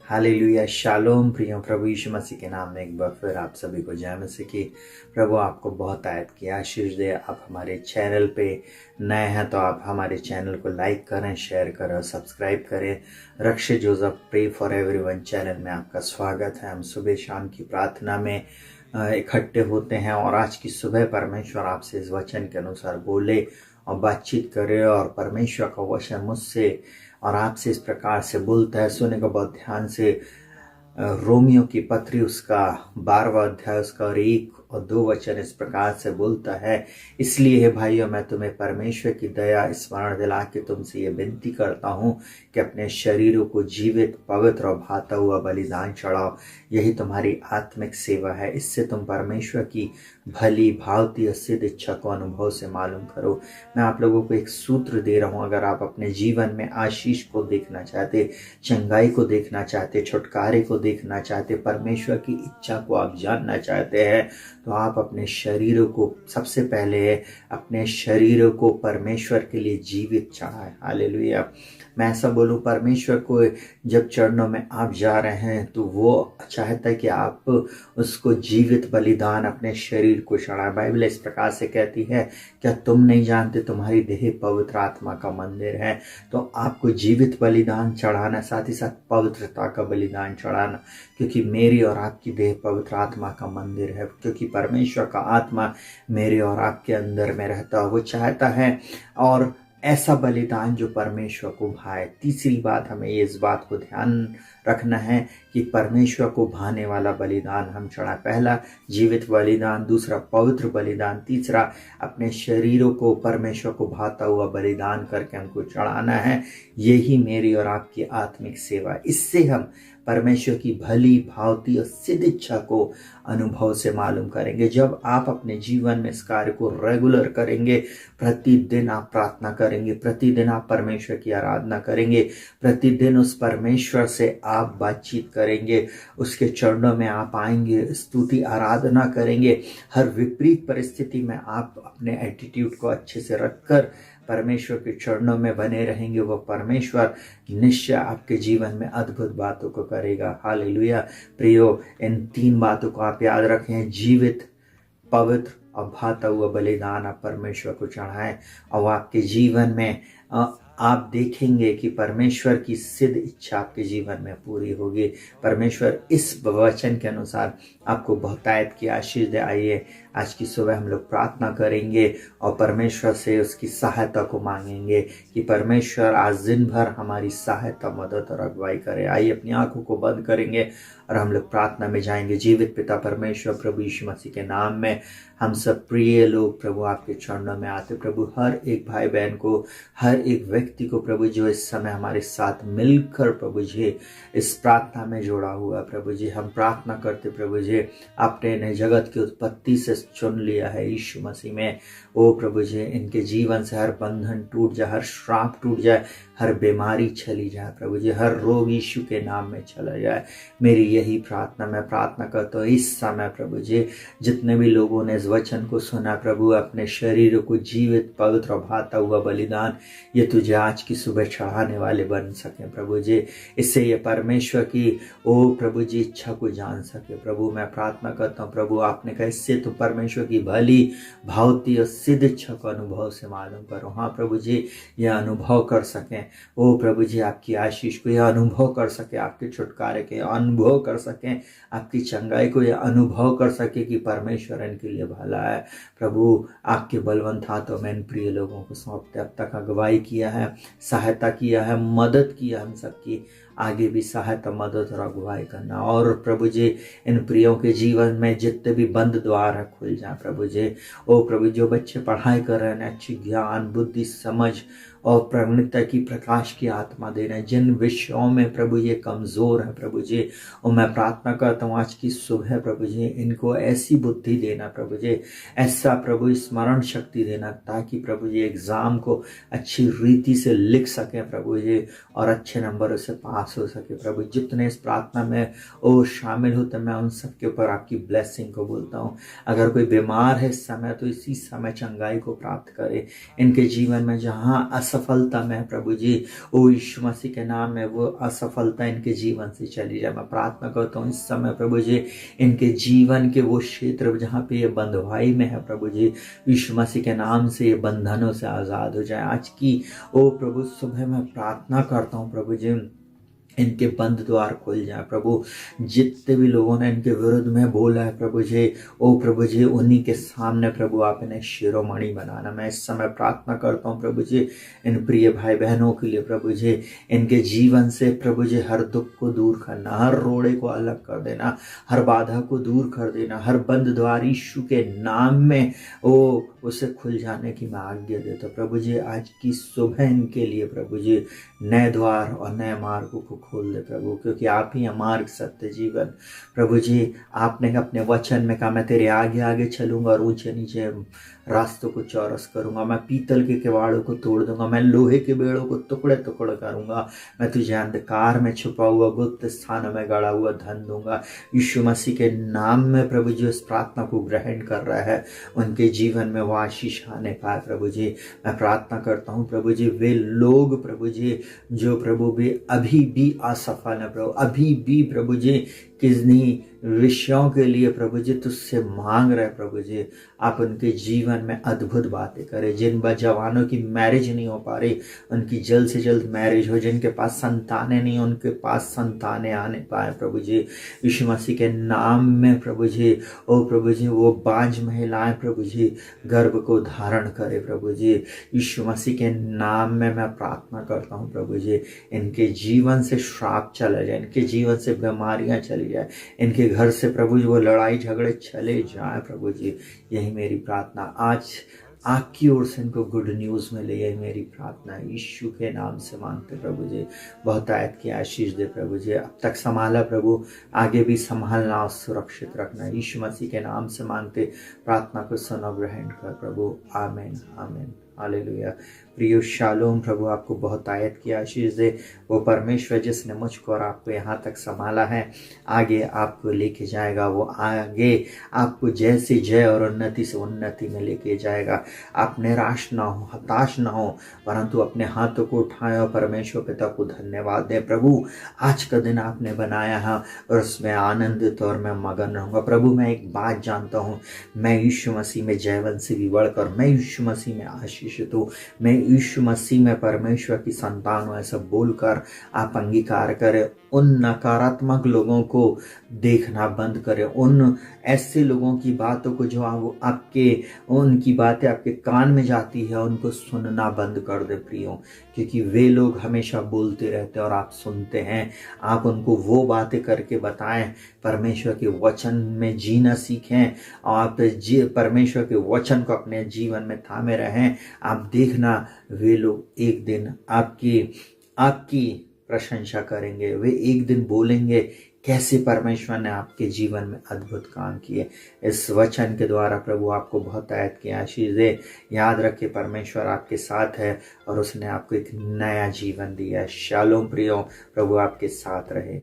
Hallelujah, shalom प्रियो, प्रभु यीशु मसीह के नाम में एक बार फिर आप सभी को जय मसीह की। प्रभु आपको बहुत आयत की आशीष दे। आप हमारे चैनल पे नए हैं तो आप हमारे चैनल को लाइक करें, शेयर करें, सब्सक्राइब करें। रक्षे Joseph pray for everyone channel में आपका स्वागत है। हम सुबह शाम की प्रार्थना में इकट्ठे होते हैं और आज की सुबह परमेश्वर आपसे इस वचन के अनुसार बोले और बातचीत करे और परमेश्वर का वचन मुझसे और आपसे इस प्रकार से बोलता है। सुने को बहुत ध्यान से। रोमियो की पत्री उसका 12वां अध्याय उसका और 1 और 2 वचन इस प्रकार से बोलता है, इसलिए हे भाइयों मैं तुम्हें परमेश्वर की दया स्मरण दिला के तुमसे ये विनती करता हूँ कि अपने शरीरों को जीवित, पवित्र और भाता हुआ बलिदान चढ़ाओ। यही तुम्हारी आत्मिक सेवा है। इससे तुम परमेश्वर की भली भांति और सिद्ध इच्छा को अनुभव से मालूम करो। मैं आप लोगों को एक सूत्र दे रहा हूँ। अगर आप अपने जीवन में आशीष को देखना चाहते, चंगाई को देखना चाहते, छुटकारे को देखना चाहते, परमेश्वर की इच्छा को आप जानना चाहते हैं, तो आप अपने शरीरों को सबसे पहले अपने शरीरों को परमेश्वर के लिए जीवित चढ़ाएं। हालेलुया। मैं ऐसा बोलूं, परमेश्वर को जब चरणों में आप जा रहे हैं तो वो चाहता है कि आप उसको जीवित बलिदान अपने शरीर को चढ़ाएं। बाइबल इस प्रकार से कहती है, क्या तुम नहीं जानते तुम्हारी देह पवित्र आत्मा का मंदिर है। तो आपको जीवित बलिदान चढ़ाना, साथ ही साथ पवित्रता का बलिदान चढ़ाना, क्योंकि मेरी और आपकी देह पवित्र आत्मा का मंदिर है। क्योंकि परमेश्वर का आत्मा मेरे और आपके अंदर में रहता है। वो चाहता है और ऐसा बलिदान जो परमेश्वर को भाए। तीसरी बात, हमें इस बात को ध्यान रखना है कि परमेश्वर को भाने वाला बलिदान हम चढ़ाएं। पहला जीवित बलिदान, दूसरा पवित्र बलिदान, तीसरा अपने शरीरों को परमेश्वर को भाता हुआ बलिदान करके हमको चढ़ाना है। यही मेरी और आपकी आत्मिक सेवा। इससे हम परमेश्वर की भली भांति और सिद्ध इच्छा को अनुभव से मालूम करेंगे। जब आप अपने जीवन में इस कार्य को रेगुलर करेंगे, प्रतिदिन आप प्रार्थना करेंगे, प्रतिदिन आप परमेश्वर की आराधना करेंगे, प्रतिदिन उस परमेश्वर से आप बातचीत करेंगे, उसके चरणों में आप आएंगे, स्तुति आराधना करेंगे। हर विपरीत परिस्थिति में आप अपने एटीट्यूड को अच्छे से रखकर परमेश्वर के चरणों में बने रहेंगे। वो परमेश्वर निश्चय आपके जीवन में अद्भुत बातों को करेगा। हालेलुया। प्रियो, इन 3 बातों को आप याद रखें। जीवित, पवित्र और भाता हुआ बलिदान आप परमेश्वर को चढ़ाएं और आपके जीवन में आप देखेंगे कि परमेश्वर की सिद्ध इच्छा आपके जीवन में पूरी होगी। परमेश्वर इस वचन के अनुसार आपको बहुतायत की आशीष दे। आइए आज की सुबह हम लोग प्रार्थना करेंगे और परमेश्वर से उसकी सहायता को मांगेंगे कि परमेश्वर आज दिन भर हमारी सहायता, मदद और अगुवाई करे। आइए अपनी आंखों को बंद करेंगे और हम लोग प्रार्थना में जाएंगे। जीवित पिता परमेश्वर, प्रभु यीशु मसीह के नाम में हम सब प्रिय लोग प्रभु आपके चरणों में आते। प्रभु हर एक भाई बहन को, हर एक व्यक्ति को प्रभु जो इस समय हमारे साथ मिलकर प्रभु जी इस प्रार्थना में जोड़ा हुआ प्रभु जी, हम प्रार्थना करते प्रभु जी, आपने इन्हें जगत की उत्पत्ति से चुन लिया है यीशु मसीह में। ओ प्रभु जी, इनके जीवन से हर बंधन टूट जाए, हर श्राप टूट जाए, हर बीमारी चली जाए प्रभु जी, हर रोग यीशु के नाम में चला जाए। मेरी यही प्रार्थना, मैं प्रार्थना करता हूँ इस समय प्रभु जी, जितने भी लोगों ने इस वचन को सुना प्रभु, अपने शरीर को जीवित, पवित्र और भाता हुआ बलिदान ये तुझे आज की सुबह चढ़ाने वाले बन सके प्रभु जी। इससे ये परमेश्वर की ओ प्रभु जी इच्छा को जान सके प्रभु। मैं प्रार्थना करता हूँ प्रभु, आपने कहा इससे तो परमेश्वर की भली भांति और सिद्ध इच्छा को अनुभव से मालूम करो। हाँ प्रभु जी, यह अनुभव कर सकें ओ प्रभु जी, आपकी आशीष को यह अनुभव कर सके, आपके छुटकारे के अनुभव कर सकें, आपकी चंगाई को यह अनुभव कर सके कि परमेश्वर इनके लिए भला है। प्रभु आपके बलवंत हाथों में इन प्रिय लोगों को सौंपते। अब तक अगुवाई किया है, सहायता किया है, मदद किया हम सबकी, आगे भी सहायता, मदद और अगुवाई करना। और प्रभु जी इन प्रियों के जीवन में जितने भी बंद द्वार है खुल जाए प्रभु जी। ओ प्रभु, जो बच्चे पढ़ाई कर रहे हैं, अच्छी ज्ञान, बुद्धि, समझ और प्रवीणता की प्रकाश की आत्मा दे रहे हैं। जिन विषयों में प्रभु ये कमज़ोर है प्रभु जी, और मैं प्रार्थना करता हूँ आज की सुबह प्रभु जी इनको ऐसी बुद्धि देना प्रभु जी, ऐसा प्रभु स्मरण शक्ति देना, ताकि प्रभु जी एग्ज़ाम को अच्छी रीति से लिख सकें प्रभु जी और अच्छे नंबरों से पास हो सके प्रभु। जितने इस प्रार्थना में ओ शामिल होते, मैं उन सब के ऊपर आपकी ब्लेसिंग को बोलता हूँ। अगर कोई बीमार है इस समय, तो इसी समय चंगाई को प्राप्त करे। इनके जीवन में जहाँ असफलता में है प्रभु जी, ओ यीशु मसीह के नाम में वो असफलता इनके जीवन से चली जाए। मैं प्रार्थना करता हूँ इस समय प्रभु जी, इनके जीवन के वो क्षेत्र जहाँ पे ये बंधुआई में है प्रभु जी, यीशु मसीह के नाम से ये बंधनों से आज़ाद हो जाए। आज की ओ प्रभु सुबह मैं प्रार्थना करता हूँ प्रभु जी, इनके बंद द्वार खुल जाए प्रभु। जितने भी लोगों ने इनके विरुद्ध में बोला है प्रभु जी, ओ प्रभु जी, उन्हीं के सामने प्रभु आप इन्हें शिरोमणि बनाना। मैं इस समय प्रार्थना करता हूँ प्रभु जी, इन प्रिय भाई बहनों के लिए प्रभु जी, इनके जीवन से प्रभु जी हर दुख को दूर करना, हर रोड़े को अलग कर देना, हर बाधा को दूर कर देना, हर बंद द्वार यीशु के नाम में ओ उसे खुल जाने की मैं आज्ञा देता हूँ प्रभु जी। आज की सुबह इनके लिए प्रभु जी नए द्वार और नए मार्गों को खोल दे प्रभु, क्योंकि आप ही हैं मार्ग सत्य जीवन। प्रभु जी आपने अपने वचन में कहा, मैं तेरे आगे आगे चलूंगा और ऊंचे नीचे रास्तों को चौरस करूंगा, मैं पीतल के किवाड़ों को तोड़ दूंगा, मैं लोहे के बेड़ों को टुकड़े टुकड़े करूंगा, मैं तुझे अंधकार में छुपा हुआ गुप्त स्थानों में गड़ा हुआ धन दूंगा। यीशु मसीह के नाम में प्रभु जी उस प्रार्थना को ग्रहण कर रहा है, उनके जीवन में वो आशीष आने पाए प्रभु जी। मैं प्रार्थना करता हूँ प्रभु जी, वे लोग प्रभु जी जो प्रभु भी अभी भी असफल है प्रभु, अभी भी प्रभु जी किन्हीं विषयों के लिए प्रभु जी तुझसे मांग रहे प्रभु जी, आप उनके जीवन में अद्भुत बातें करें। जिन जवानों की मैरिज नहीं हो पा रही, उनकी जल्द से जल्द मैरिज हो, जिनके पास संतानें नहीं, उनके पास संतानें आने पाए प्रभु जी, यीशु मसीह के नाम में प्रभु जी। ओ प्रभु जी वो बांझ महिलाएं प्रभु जी गर्भ को धारण करे प्रभु जी, यीशु मसीह के नाम में मैं प्रार्थना करता हूँ प्रभु जी, इनके जीवन से श्राप चला जाए, इनके जीवन से बीमारियां चली जाए, इनके घर से प्रभु जी वो लड़ाई झगड़े चले जाए प्रभु जी। यही मेरी प्रार्थना आज आपकी ओर से इनको गुड न्यूज़ मिले, यही मेरी प्रार्थना है, यीशु के नाम से मांगते प्रभु जी। बहुत आयत की आशीष दे प्रभु जी, अब तक संभाला प्रभु, आगे भी संभालना और सुरक्षित रखना, यीशु मसीह के नाम से मांगते प्रार्थना को सुनो ग्रहण कर प्रभु, आमीन आमीन हालेलुया। प्रियो शालोम, प्रभु आपको बहुत आयत की आशीष दे। वो परमेश्वर जिसने मुझको और आपको यहाँ तक संभाला है, आगे आपको लेके जाएगा, वो आगे आपको जय से जय और उन्नति से उन्नति में लेके जाएगा। आप निराश ना हो, हताश ना हो, परंतु अपने हाथों को उठाएं और परमेश्वर पिता को धन्यवाद दें। प्रभु आज का दिन आपने बनाया है और उसमें आनंदित और मैं मगन रहूँगा। प्रभु मैं एक बात जानता हूँ, मैं यीशु मसीह में जयवंत से भी बढ़कर मैं यीशु मसीह में आशीषित हूँ, मैं यीशु मसीह में परमेश्वर की संतान हूँ, ऐसा बोलकर आप अंगीकार करें। उन नकारात्मक लोगों को देखना बंद करें, उन ऐसे लोगों की बातों को जो आपके उनकी बातें आपके कान में जाती है उनको सुनना बंद कर दे प्रियो, क्योंकि वे लोग हमेशा बोलते रहते हैं और आप सुनते हैं। आप उनको वो बातें करके बताएं, परमेश्वर के वचन में जीना सीखें और आप परमेश्वर के वचन को अपने जीवन में थामे रहें। आप देखना वे लोग एक दिन आपकी प्रशंसा करेंगे, वे एक दिन बोलेंगे कैसे परमेश्वर ने आपके जीवन में अद्भुत काम किए। इस वचन के द्वारा प्रभु आपको बहुत आयत की आशीष दे। याद रखिए परमेश्वर आपके साथ है और उसने आपको एक नया जीवन दिया है। शालोम प्रियो, प्रभु आपके साथ रहे।